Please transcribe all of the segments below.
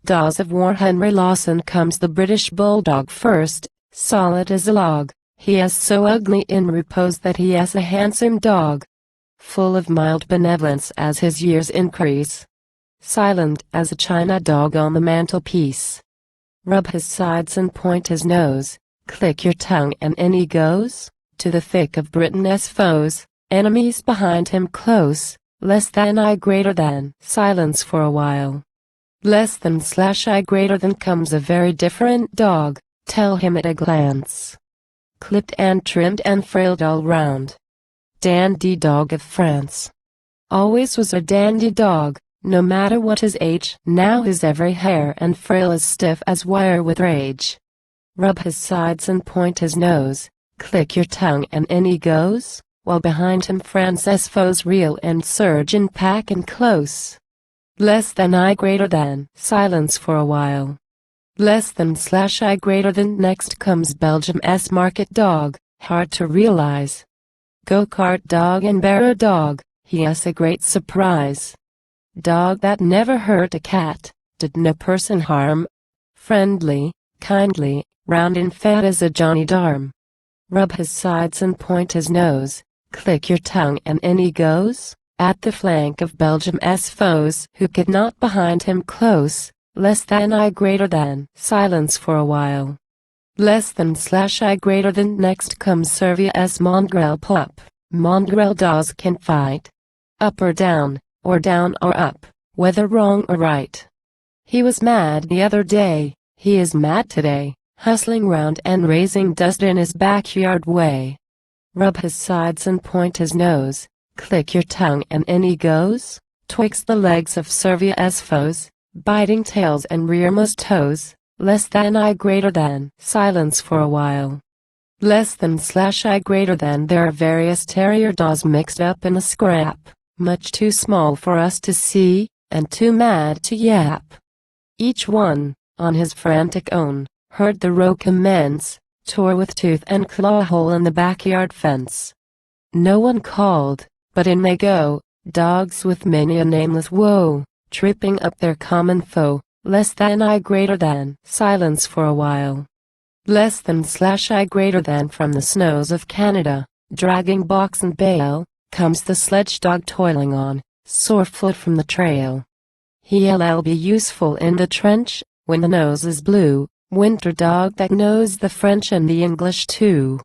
Dawgs of War. Henry Lawson comes the British Bulldog first, solid as a log. He is so ugly in repose that he is a handsome dog, full of mild benevolence as his years increase, silent as a china dog on the mantelpiece. Rub his sides and point his nose, click your tongue and in he goes, to the thick of Britain's foes, enemies behind him close, less than I greater than. Silence for a while. Less than / I greater than comes a very different dog, tell him at a glance. Clipped and trimmed and frilled all round. Dandy dog of France. Always was a dandy dog, no matter what his age. Now his every hair and frill is stiff as wire with rage. Rub his sides and point his nose, click your tongue and in he goes, while behind him France's foes reel and surge and pack and close. Less than I greater than. Silence for a while. Less than / I greater than. Next comes Belgium's market dog, hard to realize. Go-kart dog and barrow dog, he is a great surprise. Dog that never hurt a cat, did no person harm. Friendly, kindly, round and fat as a Johnny Darm. Rub his sides and point his nose, click your tongue and in he goes, at the flank of Belgium's foes who could not behind him close, less than I greater than. Silence for a while. Less than / I greater than. Next comes Servia's mongrel pup. Mongrel dogs can fight, up or down or up, whether wrong or right. He was mad the other day, he is mad today, hustling round and raising dust in his backyard way. Rub his sides and point his nose, click your tongue and in he goes, twixt the legs of Servia's foes, biting tails and rearmost toes, less than I greater than. Silence for a while. Less than / I greater than. There are various terrier dogs mixed up in a scrap, much too small for us to see, and too mad to yap. Each one, on his frantic own, heard the row commence, tore with tooth and claw a hole in the backyard fence. No one called, but in they go, dogs with many a nameless woe, tripping up their common foe, less than I greater than. Silence for a while. Less than / I greater than. From the snows of Canada, dragging box and bale, comes the sledge dog toiling on, sore foot from the trail. He'll be useful in the trench, when the nose is blue, winter dog that knows the French and the English too.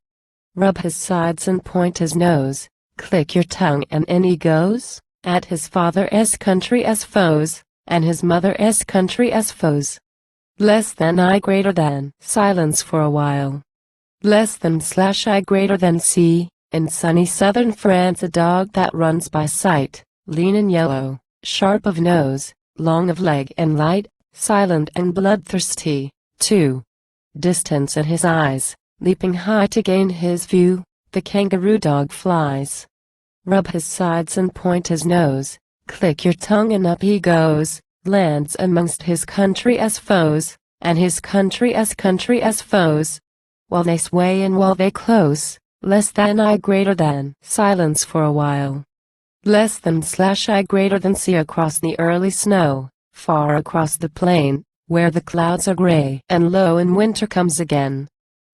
Rub his sides and point his nose, click your tongue and in he goes, at his father's country's foes, and his mother's country's foes. Less than I greater than. Silence for a while. Less than / I greater than. See, in sunny southern France a dog that runs by sight, lean and yellow, sharp of nose, long of leg and light, silent and bloodthirsty, too. Distance in his eyes, leaping high to gain his view, the kangaroo dog flies. Rub his sides and point his nose, click your tongue and up he goes, lands amongst his country's foes, and his country's foes, while they sway and while they close, less than I greater than. Silence for a while. Less than / I greater than. See across the early snow, far across the plain, where the clouds are gray and low and winter comes again.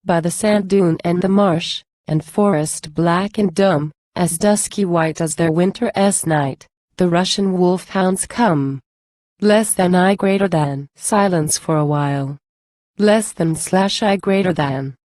By the sand dune and the marsh, and forest black and dumb, as dusky white as their winter's night, the Russian wolfhounds come. Less than I greater than. Silence for a while. Less than / I greater than.